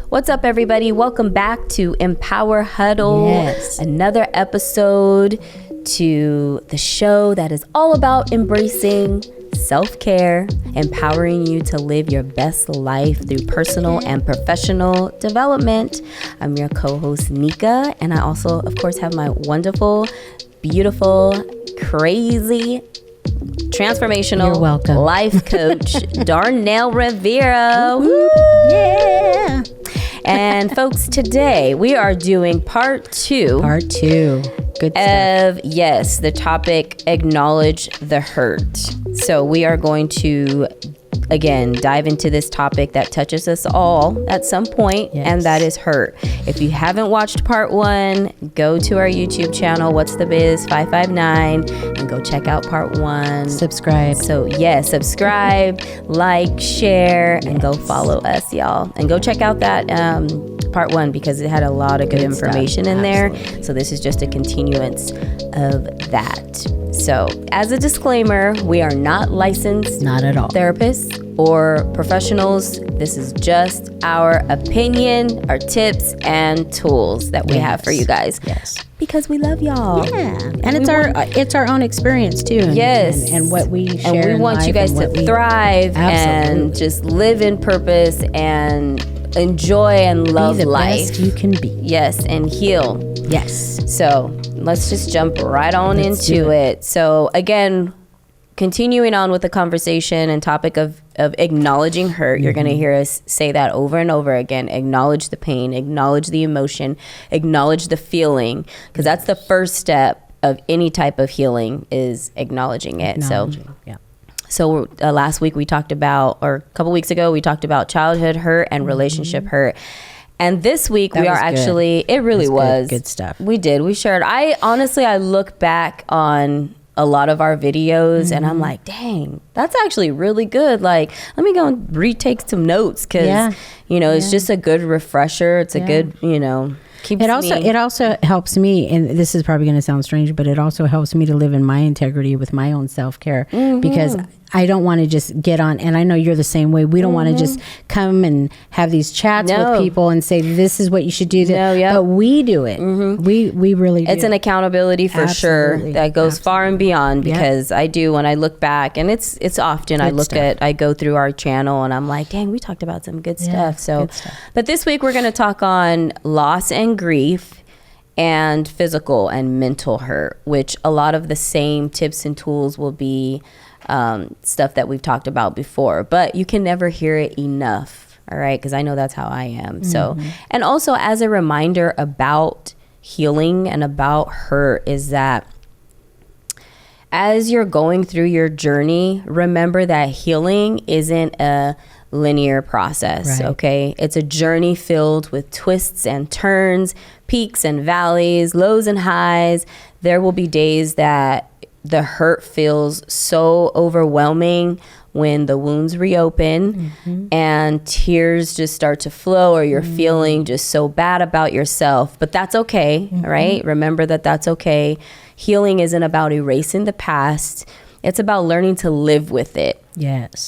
What's up, everybody? Welcome back to Empower Huddle. Yes. Another episode to the show that is all about embracing self-care, empowering you to live your best life through personal and professional development. I'm your co-host, Nika, and I also, of course, have my wonderful, beautiful, crazy, transformational life coach, Darnell Rivera. Woo! Yeah. And folks, today we are doing part two. Good stuff. Yes, the topic, acknowledge the hurt. So we are going to, again, dive into this topic that touches us all at some point, and that is hurt. If you haven't watched part one, go to our YouTube channel, What's the Biz 559, and go check out part one. Subscribe. So subscribe, like, share, and go follow us, y'all. And go check out that part one, because it had a lot of good information in there. So this is just a continuance of that. So as a disclaimer, we are not licensed, not at all, therapists or professionals. This is just our opinion, our tips and tools that we have for you guys. Yes. Because we love y'all. Yeah. And it's our own experience too. And what we share. And we want you guys to thrive and just live in purpose and enjoy and love life. Be the best you can be. Yes, and heal. Yes. So let's just jump right on into it. So again, continuing on with the conversation and topic of acknowledging hurt, you're going to hear us say that over and over again. Acknowledge the pain, acknowledge the emotion, acknowledge the feeling, because that's the first step of any type of healing, is acknowledging it. So last week we talked about, or a couple weeks ago, we talked about childhood hurt and relationship hurt. And this week we are actually, it really was good stuff. We shared. I look back on a lot of our videos and I'm like, dang, that's actually really good. Like, let me go and retake some notes, because, it's just a good refresher. It's a good, It also helps me, and this is probably going to sound strange, but it also helps me to live in my integrity with my own self-care, because I don't want to just get on, and I know you're the same way. We don't want to just come and have these chats with people and say, this is what you should do. But we do it. We really do. It's an accountability for sure that goes far and beyond, because I do, when I look back, and it's often I go through our channel and I'm like, dang, we talked about some good stuff. So, but this week we're going to talk on loss and grief and physical and mental hurt, which a lot of the same tips and tools will be stuff that we've talked about before, but you can never hear it enough. All right. Because I know that's how I am. So, and also as a reminder about healing and about hurt, is that as you're going through your journey, remember that healing isn't a linear process. Okay. It's a journey filled with twists and turns, peaks and valleys, lows and highs. There will be days that the hurt feels so overwhelming when the wounds reopen and tears just start to flow, or you're feeling just so bad about yourself. But that's okay, right? Remember that that's okay. Healing isn't about erasing the past. It's about learning to live with it. Yes.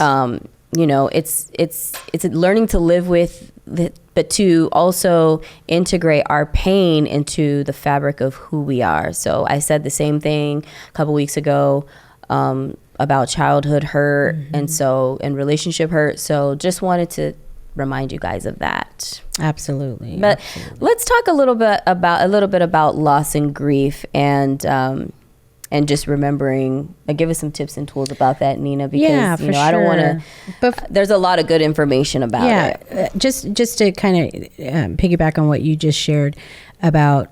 It's learning to live with it, but to also integrate our pain into the fabric of who we are. So I said the same thing a couple weeks ago about childhood hurt and relationship hurt. So just wanted to remind you guys of that. Absolutely. But let's talk a little bit about loss and grief, and just remembering, give us some tips and tools about that, Nina, because I don't want to, but there's a lot of good information about it. Just to kind of piggyback on what you just shared about,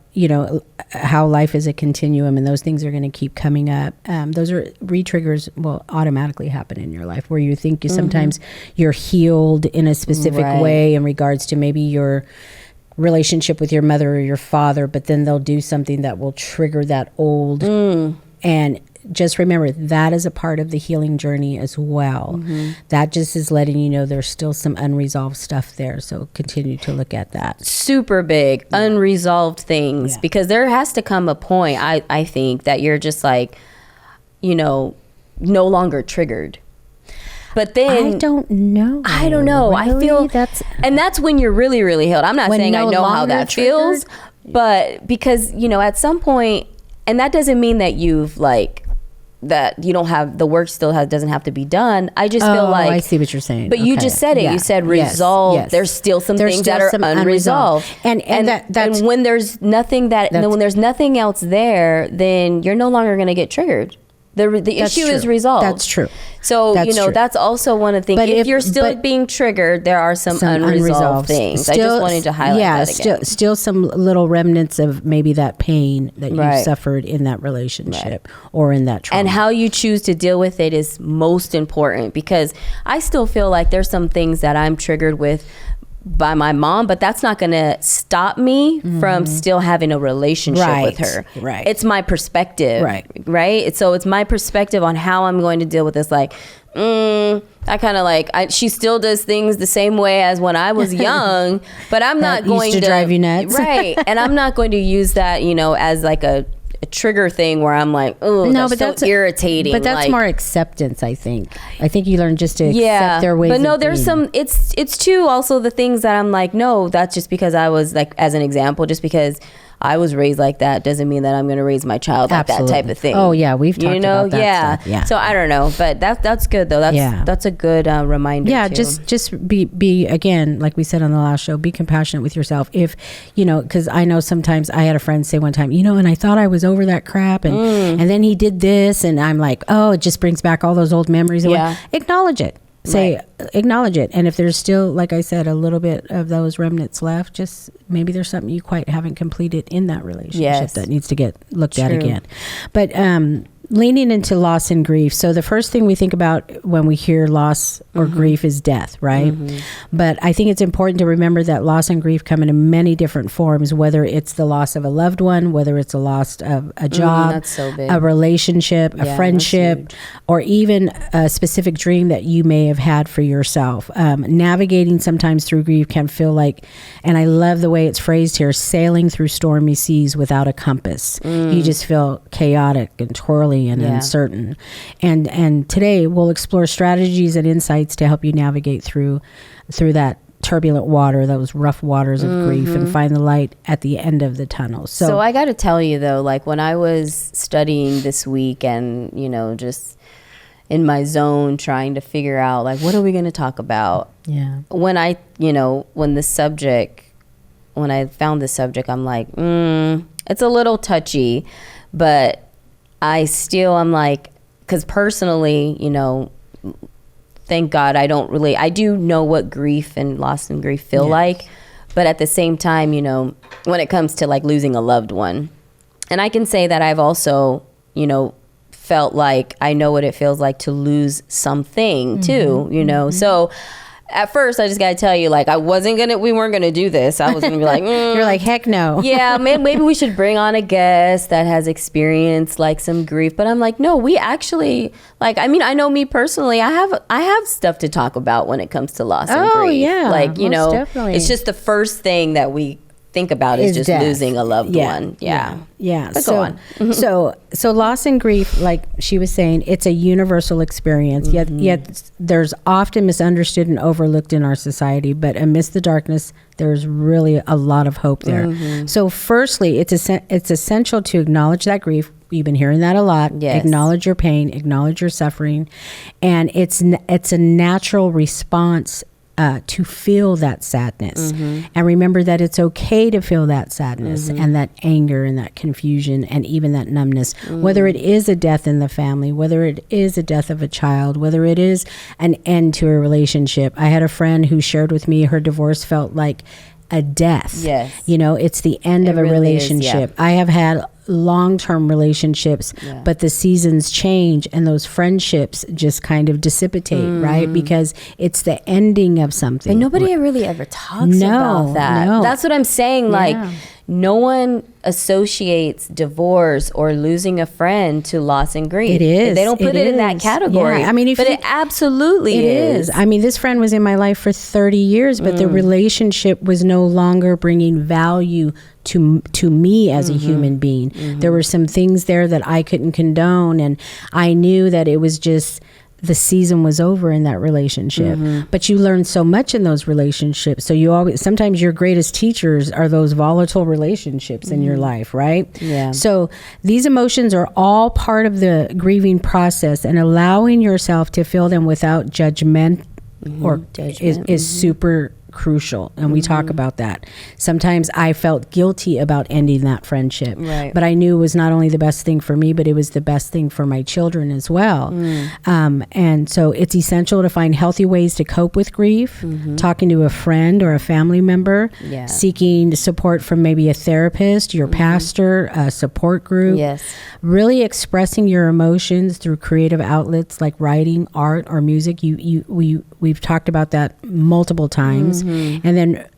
how life is a continuum, and those things are going to keep coming up. Those are re-triggers will automatically happen in your life, where you think sometimes you're healed in a specific way in regards to maybe your relationship with your mother or your father, but then they'll do something that will trigger that old. And just remember, that is a part of the healing journey as well. That just is letting you know there's still some unresolved stuff there. So continue to look at that. Super big unresolved things, because there has to come a point, I think, that you're just like, no longer triggered. But then I don't know. I don't know. Really? I feel that's when you're really, really healed. I'm not saying I know how that feels, but because, at some point, and that doesn't mean that you've that you don't have the work still doesn't have to be done. I just feel like I see what you're saying. But you just said it. You said resolve. Yes. There's still some things that are unresolved. And when there's nothing when there's nothing else there, then you're no longer going to get triggered. The issue is resolved. That's true. So, that's also one of the things. But if you're still being triggered, there are some unresolved things. I just wanted to highlight that again. Still some little remnants of maybe that pain that you suffered in that relationship or in that trauma. And how you choose to deal with it is most important, because I still feel like there's some things that I'm triggered with by my mom, but that's not going to stop me from still having a relationship with her. Right. It's my perspective. Right. So it's my perspective on how I'm going to deal with this. I kind of she still does things the same way as when I was young, but I'm not going to drive you nuts. Right. And I'm not going to use that, as a trigger thing where I'm like, oh, no, that's so irritating. But that's more acceptance, I think. I think you learn just to accept their ways. But no, there's some. It's too also the things that I'm like, no, that's just because I was as an example, just because I was raised like that doesn't mean that I'm going to raise my child like that type of thing. Oh yeah, we've talked about that stuff. Yeah. So I don't know, but that's good though. That's a good reminder. Yeah, too. just be again, like we said on the last show, be compassionate with yourself. If because I know sometimes I had a friend say one time, and I thought I was over that crap, and then he did this, and I'm like, oh, it just brings back all those old memories. Yeah. Acknowledge it. Acknowledge it. And if there's still, like I said, a little bit of those remnants left, just maybe there's something you quite haven't completed in that relationship that needs to get looked at again. But leaning into loss and grief. So the first thing we think about when we hear loss or grief is death, right? But I think it's important to remember that loss and grief come in many different forms, whether it's the loss of a loved one, whether it's the loss of a job, that's so big. A relationship, a friendship, or even a specific dream that you may have had for yourself. Navigating sometimes through grief can feel like, and I love the way it's phrased here, sailing through stormy seas without a compass. You just feel chaotic and twirly and uncertain. And today we'll explore strategies and insights to help you navigate through that turbulent water, those rough waters of grief, and find the light at the end of the tunnel. So I got to tell you though, when I was studying this week and, just in my zone trying to figure out what are we going to talk about? Yeah. When I, when I found this subject, I'm like, it's a little touchy, but I'm like, because personally, thank God I do know what grief and loss and grief feel like, but at the same time, when it comes to losing a loved one, and I can say that I've also, felt like I know what it feels like to lose something too, so at first, I just got to tell you, we weren't going to do this. I was going to be like, You're like, heck no. Yeah, maybe we should bring on a guest that has experienced some grief. But I'm like, no, we actually, I know me personally, I have stuff to talk about when it comes to loss and grief. Oh, yeah. Definitely. It's just the first thing that we think about is just death. Losing a loved one. Yeah. But go on. So loss and grief, like she was saying, it's a universal experience. Yet there's often misunderstood and overlooked in our society. But amidst the darkness, there's really a lot of hope there. So firstly, it's essential to acknowledge that grief. You've been hearing that a lot. Yes. Acknowledge your pain, acknowledge your suffering, and it's a natural response to feel that sadness. And remember that it's okay to feel that sadness and that anger and that confusion and even that numbness, whether it is a death in the family, whether it is a death of a child, whether it is an end to a relationship. I had a friend who shared with me her divorce felt like a death. Yes. It's the end of a relationship. I have had long-term relationships, but the seasons change and those friendships just kind of dissipate, right? Because it's the ending of something. And nobody really ever talks about that. No. That's what I'm saying. No one associates divorce or losing a friend to loss and grief. It is. They don't put it in that category. Yeah. But it absolutely is. I mean, this friend was in my life for 30 years, but the relationship was no longer bringing value to me as a human being. There were some things there that I couldn't condone, and I knew that it was just the season was over in that relationship, but you learned so much in those relationships. So you always, sometimes your greatest teachers are those volatile relationships in your life, right? Yeah. So these emotions are all part of the grieving process, and allowing yourself to feel them without judgment is super crucial, and we talk about that. Sometimes I felt guilty about ending that friendship, but I knew it was not only the best thing for me, but it was the best thing for my children as well. And so it's essential to find healthy ways to cope with grief, talking to a friend or a family member, seeking support from maybe a therapist, your pastor, a support group, really expressing your emotions through creative outlets like writing, art, or music. We've talked about that multiple times. And then,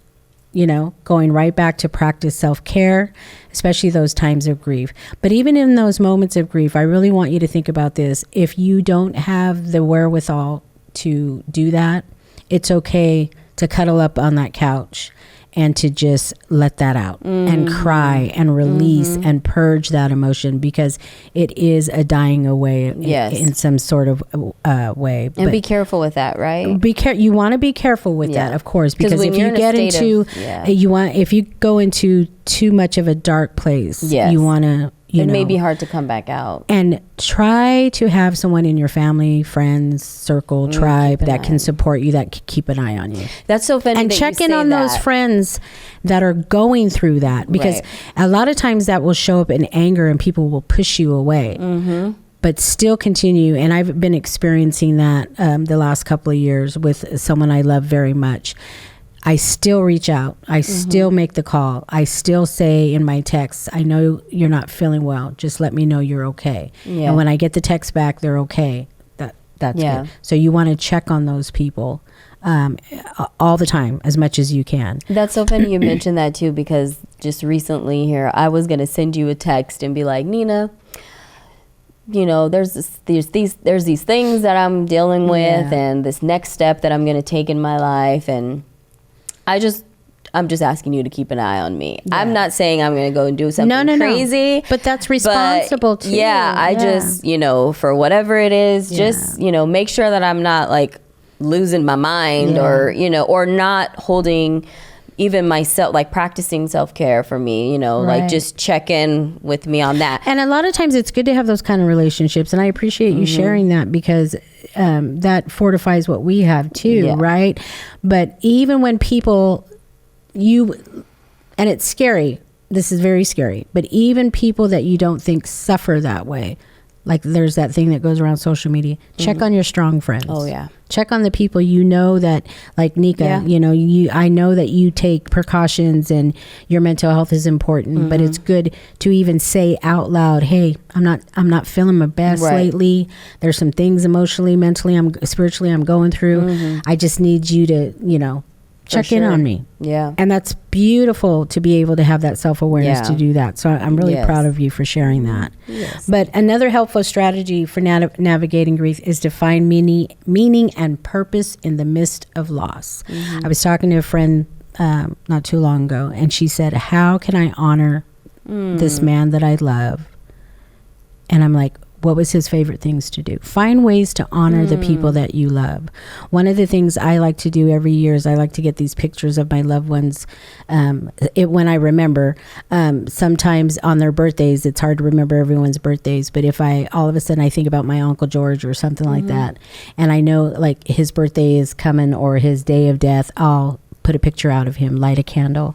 going right back to practice self-care, especially those times of grief. But even in those moments of grief, I really want you to think about this. If you don't have the wherewithal to do that, it's okay to cuddle up on that couch and to just let that out and cry and release and purge that emotion, because it is a dying away in some sort of way. And be careful with that, right? You want to be careful with that, of course, because if you get into, if you go into too much of a dark place, you want to, it may be hard to come back out. And try to have someone in your family, friends, circle, tribe that can support you, that can keep an eye on you. That's so funny. And check in on those friends that are going through that, because a lot of times that will show up in anger and people will push you away. But still continue. And I've been experiencing that the last couple of years with someone I love very much. I still reach out. I still make the call. I still say in my texts, I know you're not feeling well. Just let me know you're okay. And when I get the text back, they're okay. That's good. So you want to check on those people all the time, as much as you can. That's so funny you mentioned that too, because just recently here, I was going to send you a text and be like, Nina, there's these things that I'm dealing with and this next step that I'm going to take in my life, and I'm just asking you to keep an eye on me. I'm not saying I'm going to go and do something crazy. No. But that's responsible too. I just, for whatever it is, just, make sure that I'm not like losing my mind or not holding even myself, like practicing self-care for me, like just check in with me on that. And a lot of times it's good to have those kind of relationships. And I appreciate you sharing that, because that fortifies what we have too, right? But even when people, and it's scary, this is very scary, but even people that you don't think suffer that way, like there's that thing that goes around social media, check on your strong friends. Check on the people that, like Nika, I know that you take precautions and your mental health is important, but it's good to even say out loud, hey, I'm not feeling my best lately. There's some things emotionally, mentally, spiritually I'm going through. I just need you to, check in on me. And that's beautiful to be able to have that self-awareness to do that. So I'm really proud of you for sharing that. But another helpful strategy for navigating grief is to find meaning and purpose in the midst of loss. I was talking to a friend not too long ago, and she said, how can I honor this man that I love? And I'm like, what was his favorite things to do? Find ways to honor the people that you love. One of the things I like to do every year is I like to get these pictures of my loved ones. When I remember, sometimes on their birthdays, it's hard to remember everyone's birthdays. But if all of a sudden I think about my Uncle George or something like that, and I know like his birthday is coming or his day of death, I'll put a picture out of him, light a candle.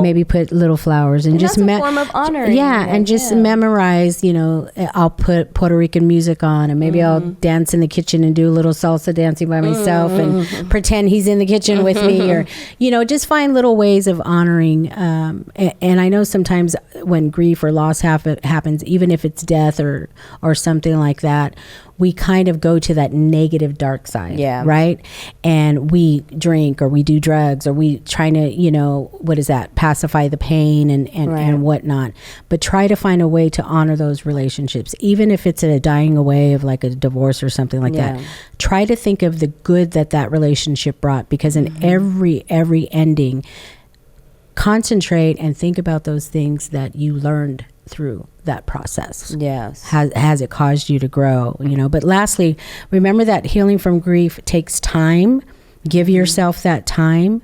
Maybe put little flowers and just that's a form of honor. And just memorize, I'll put Puerto Rican music on, and maybe I'll dance in the kitchen and do a little salsa dancing by myself and pretend he's in the kitchen with me, or just find little ways of honoring. And I know sometimes when grief or loss happens, even if it's death or something like that, we kind of go to that negative dark side, right? And we drink or we do drugs or we try to, pacify the pain and whatnot. But try to find a way to honor those relationships, even if it's a dying away of like a divorce or something like that. Try to think of the good that relationship brought, because in every ending, concentrate and think about those things that you learned through that process? Yes. Has it caused you to grow? But lastly, remember that healing from grief takes time. Give yourself that time.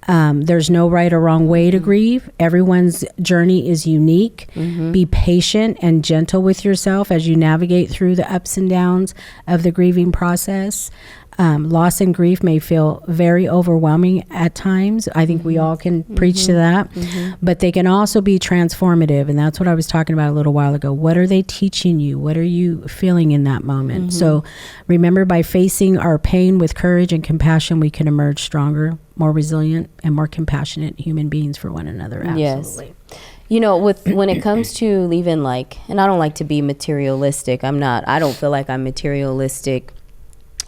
There's no right or wrong way to grieve. Everyone's journey is unique. Be patient and gentle with yourself as you navigate through the ups and downs of the grieving process. Loss and grief may feel very overwhelming at times. I think we all can preach to that, but they can also be transformative. And that's what I was talking about a little while ago. What are they teaching you? What are you feeling in that moment? So remember, by facing our pain with courage and compassion, we can emerge stronger, more resilient, and more compassionate human beings for one another. Absolutely. Yes. When it comes to leaving, and I don't like to be materialistic. I don't feel like I'm materialistic,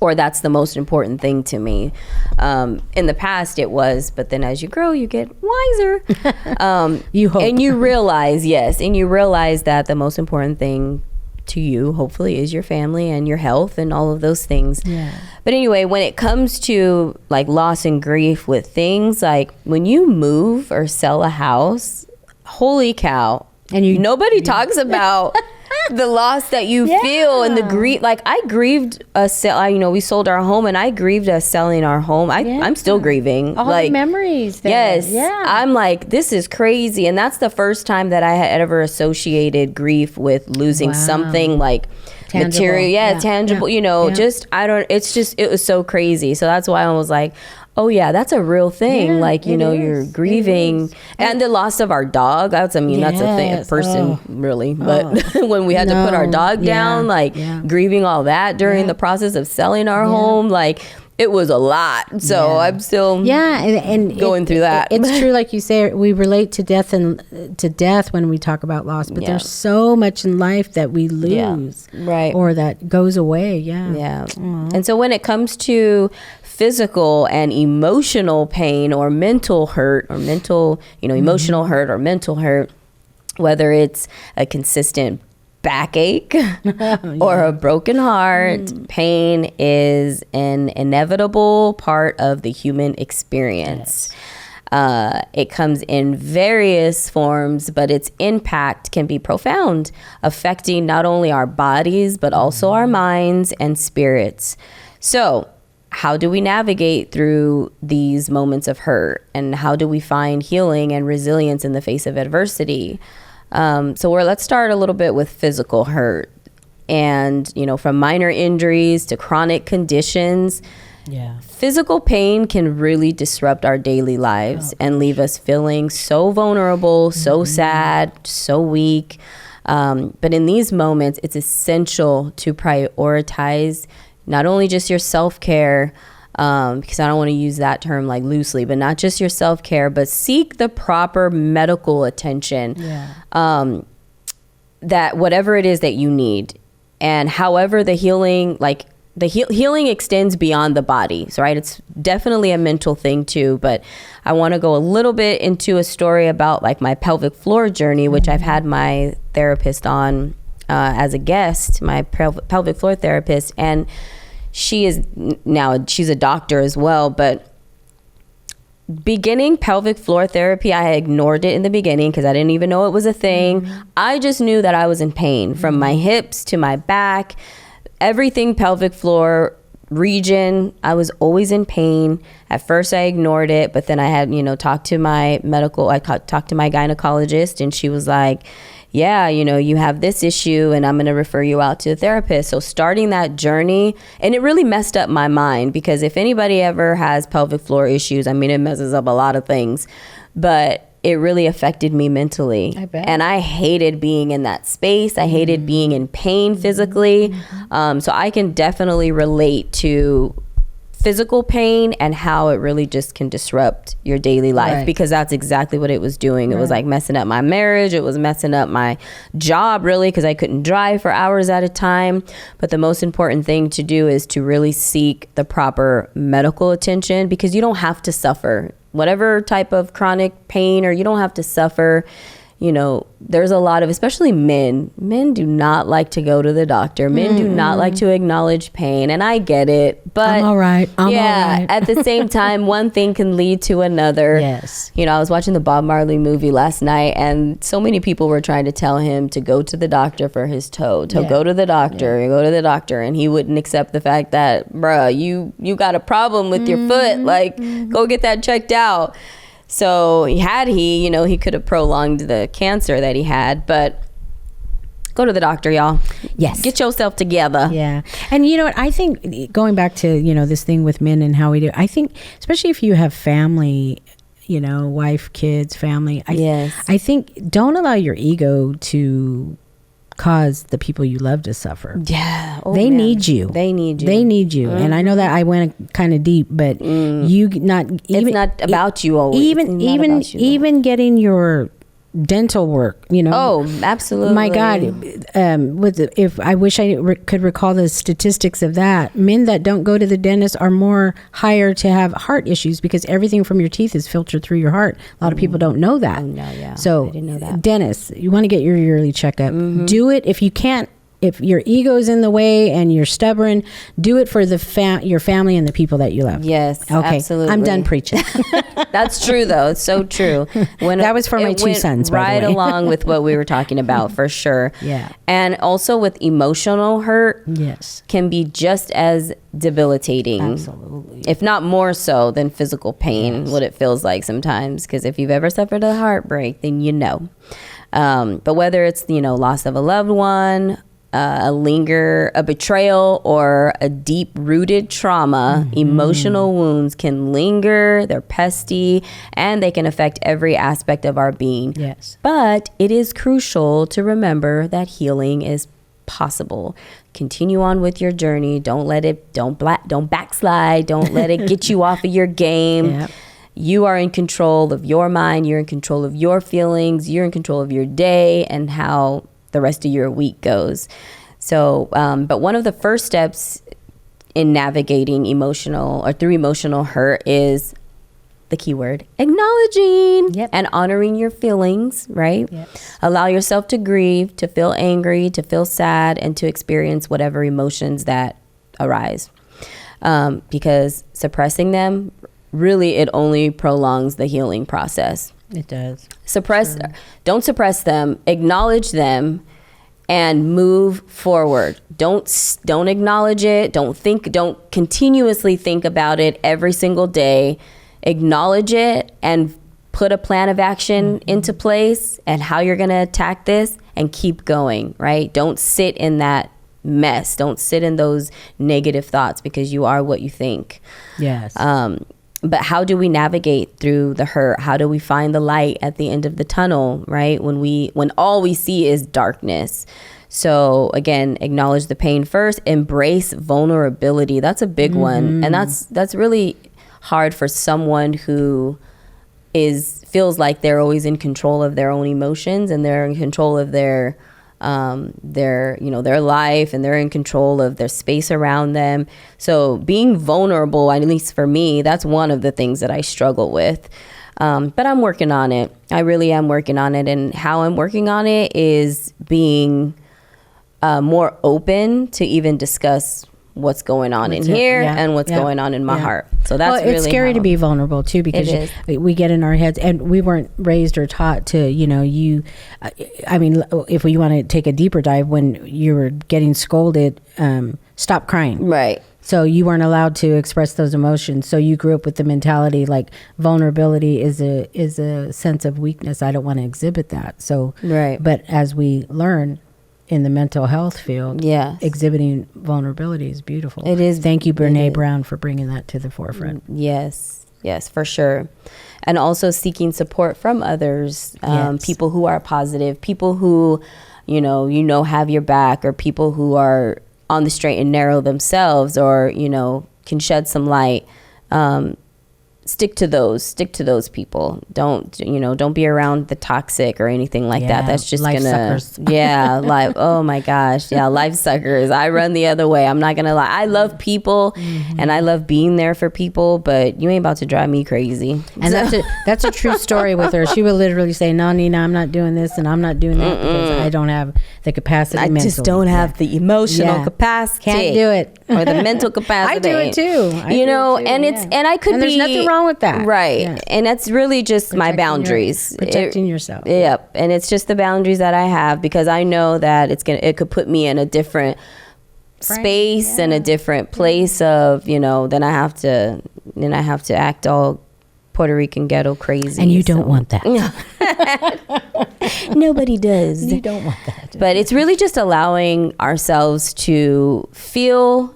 or that's the most important thing to me. In the past it was, but then as you grow, you get wiser. You hope. And you realize that the most important thing to you, hopefully, is your family and your health and all of those things. Yeah. But anyway, when it comes to loss and grief with things, when you move or sell a house, holy cow. And nobody talks about the loss that you feel and the grief. I grieved a sale. We sold our home, and I grieved us selling our home. I'm still grieving. All the memories there. Yes. Yeah. I'm this is crazy. And that's the first time that I had ever associated grief with losing something tangible. Material. Yeah, tangible. It was so crazy. So that's why I was like, oh yeah, that's a real thing. You're grieving, and the loss of our dog. That's a thing, a person really. But when we had to put our dog down, grieving all that during the process of selling our home, it was a lot. So I'm still and going through that. It's true, like you say, we relate to death when we talk about loss. But there's so much in life that we lose, or that goes away. Yeah. And so when it comes to physical and emotional pain or mental hurt or emotional hurt or mental hurt, whether it's a consistent backache or a broken heart, pain is an inevitable part of the human experience. It comes in various forms, but its impact can be profound, affecting not only our bodies, but also our minds and spirits. So, how do we navigate through these moments of hurt, and how do we find healing and resilience in the face of adversity? Let's start a little bit with physical hurt, and from minor injuries to chronic conditions. Physical pain can really disrupt our daily lives and leave us feeling so vulnerable, so sad, so weak. But in these moments, it's essential to prioritize not only just your self-care, because I don't want to use that term loosely, but not just your self-care, but seek the proper medical attention, that whatever it is that you need. And however the healing, healing extends beyond the body. So, it's definitely a mental thing too, but I want to go a little bit into a story about my pelvic floor journey, which I've had my therapist on as a guest, my pelvic floor therapist, and she's a doctor as well. But beginning pelvic floor therapy, I ignored it in the beginning because I didn't even know it was a thing. I just knew that I was in pain from my hips to my back, everything pelvic floor region. I was always in pain. At first I ignored it, but then I had, talked to my gynecologist, and she was like, yeah, you have this issue and I'm going to refer you out to a therapist. So starting that journey, and it really messed up my mind, because if anybody ever has pelvic floor issues, it messes up a lot of things, but it really affected me mentally. I bet. And I hated being in that space. I hated being in pain physically. So I can definitely relate to physical pain and how it really just can disrupt your daily life, because that's exactly what it was doing. It was messing up my marriage. It was messing up my job, really, because I couldn't drive for hours at a time. But the most important thing to do is to really seek the proper medical attention, because you don't have to suffer whatever type of chronic pain, or you don't have to suffer. there's a lot of, especially men do not like to go to the doctor. Men do not like to acknowledge pain, and I get it, but I'm all right. At the same time, one thing can lead to another. Yes. I was watching the Bob Marley movie last night, and so many people were trying to tell him to go to the doctor for his toe, go to the doctor, go to the doctor, and he wouldn't accept the fact that, bruh, you got a problem with your foot, like go get that checked out. So he could have prolonged the cancer that he had, but go to the doctor, y'all. Yes. Get yourself together. Yeah. And you know what, I think going back to, this thing with men and how we do, I think especially if you have family, wife, kids, family, I think don't allow your ego to cause the people you love to suffer. Yeah. They need you. They need you. They need you. And I know that I went kind of deep, but it's not about you always. Even getting your dental work, Oh, absolutely. My God, if I wish I could recall the statistics of that. Men that don't go to the dentist are more higher to have heart issues because everything from your teeth is filtered through your heart. A lot of people don't know that. Oh, no, yeah. So, I didn't know that. Dentists, you want to get your yearly checkup. Do it if you can't. If your ego's in the way and you're stubborn, do it for your family and the people that you love. Yes, okay. Absolutely. I'm done preaching. That's true, though. It's so true. That was for my two sons, by right the way. along with what we were talking about, for sure. Yeah. And also with emotional hurt, yes, can be just as debilitating. Absolutely. If not more so than physical pain, what it feels like sometimes. Because if you've ever suffered a heartbreak, then you know. But whether it's, loss of a loved one, a betrayal, or a deep-rooted trauma, emotional wounds can linger, they're pesty, and they can affect every aspect of our being. Yes. But it is crucial to remember that healing is possible. Continue on with your journey. Don't backslide. Don't let it get you off of your game. Yep. You are in control of your mind. You're in control of your feelings. You're in control of your day and how the rest of your week goes. So, but one of the first steps in navigating through emotional hurt is the key word, acknowledging and honoring your feelings, right? Yes. Allow yourself to grieve, to feel angry, to feel sad, and to experience whatever emotions that arise. Because suppressing them, really, it only prolongs the healing process. It does. Don't suppress them, acknowledge them, and move forward. Don't acknowledge it. Don't continuously think about it every single day. Acknowledge it and put a plan of action into place and how you're going to attack this, and keep going, right? Don't sit in that mess. Don't sit in those negative thoughts, because you are what you think. Yes. But how do we navigate through the hurt? How do we find the light at the end of the tunnel, right? When all we see is darkness. So again, acknowledge the pain first, embrace vulnerability. That's a big one. And that's really hard for someone who feels like they're always in control of their own emotions, and they're in control of their life, and they're in control of their space around them. So being vulnerable, at least for me, that's one of the things that I struggle with. But I'm working on it. I really am working on it. And how I'm working on it is being more open to even discuss what's going on and what's going on in my heart. So that's really scary to be vulnerable too, because we get in our heads, and we weren't raised or taught to, if we want to take a deeper dive, when you were getting scolded, stop crying. Right. So you weren't allowed to express those emotions. So you grew up with the mentality like vulnerability is a sense of weakness. I don't want to exhibit that. So, right. But as we learn in the mental health field, exhibiting vulnerability is beautiful. It is. Thank you, Brene Brown, for bringing that to the forefront. Yes, for sure. And also seeking support from others, people who are positive, people who, have your back, or people who are on the straight and narrow themselves, or, can shed some light. stick to those people. Don't be around the toxic or anything like that. That's just life suckers. Oh my gosh. Yeah. Life suckers. I run the other way. I'm not going to lie. I love people and I love being there for people, but you ain't about to drive me crazy. And that's a true story with her. She would literally say, no, Nina, I'm not doing this and I'm not doing that because I don't have the capacity. I just don't have the emotional capacity. Can't do it. Or the mental capacity. I do it too. And I could and be. There's nothing wrong with that. Right. Yeah. And that's really just my boundaries. Protecting yourself. Yep. And it's just the boundaries that I have because I know that it could put me in a different space and a different place of, then I have to act all Puerto Rican ghetto crazy. And you don't want that. Nobody does. You don't want that. But it's really just allowing ourselves to feel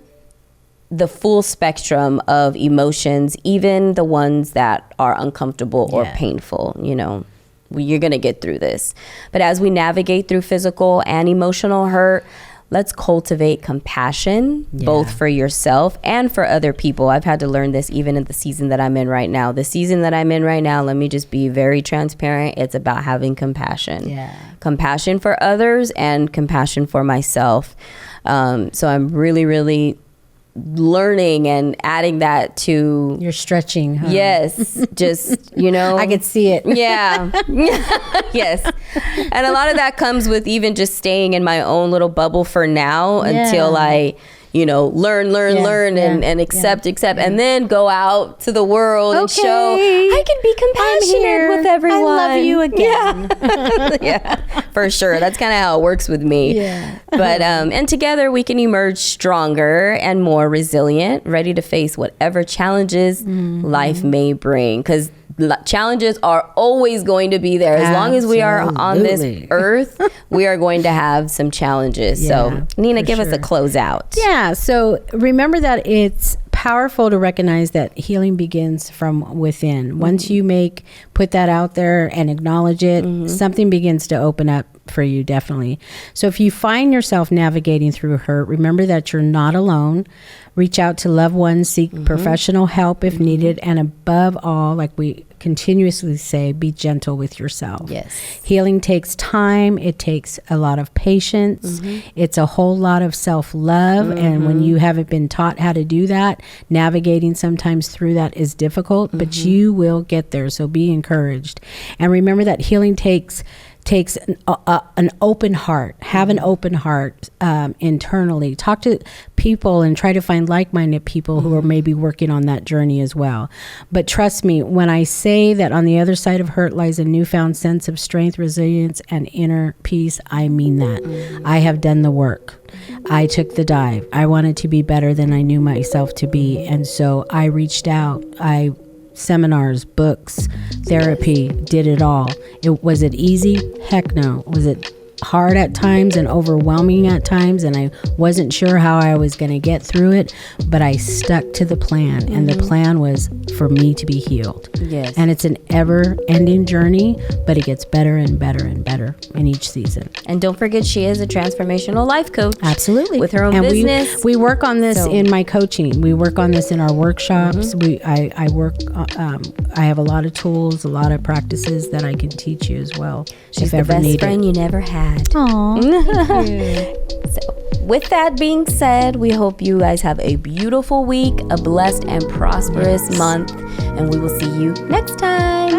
the full spectrum of emotions, even the ones that are uncomfortable or painful. You're going to get through this. But as we navigate through physical and emotional hurt, let's cultivate compassion, both for yourself and for other people. I've had to learn this even in the season that I'm in right now. The season that I'm in right now, let me just be very transparent. It's about having compassion. Yeah. Compassion for others and compassion for myself. So I'm really, really learning and adding that to you're stretching, huh? Yes, just I could see it. Yeah. Yes. And a lot of that comes with even just staying in my own little bubble for now until I learn and accept and then go out to the world and show I can be compassionate with everyone. I love you again. Yeah, for sure. That's kind of how it works with me. Yeah. But and together we can emerge stronger and more resilient, ready to face whatever challenges life may bring, because challenges are always going to be there. As long as we are on this earth, we are going to have some challenges. So Nina, give us a closeout. Yeah. So remember that it's powerful to recognize that healing begins from within. Once you put that out there and acknowledge it, something begins to open up for you, definitely. So if you find yourself navigating through hurt, remember that you're not alone. Reach out to loved ones, seek professional help if needed, and above all, like we continuously say, be gentle with yourself. Yes. Healing takes time. It takes a lot of patience. It's a whole lot of self-love. And when you haven't been taught how to do that, navigating sometimes through that is difficult, but you will get there. So be encouraged. And remember that healing takes an open heart. Have an open heart internally. Talk to people and try to find like-minded people who are maybe working on that journey as well. But trust me, when I say that on the other side of hurt lies a newfound sense of strength, resilience, and inner peace, I mean that. I have done the work. I took the dive. I wanted to be better than I knew myself to be. And so I reached out. Seminars, books, therapy, did it all. Was it easy? Heck no. Was it hard at times and overwhelming at times, and I wasn't sure how I was going to get through it, but I stuck to the plan, and the plan was for me to be healed. Yes. And it's an ever-ending journey, but it gets better and better and better in each season. And don't forget, she is a transformational life coach. Absolutely. With her own business. We work on this in my coaching. We work on this in our workshops. I have a lot of tools, a lot of practices that I can teach you as well. She's the best friend you never had. Aww. So, with that being said, we hope you guys have a beautiful week, a blessed and prosperous month, and we will see you next time.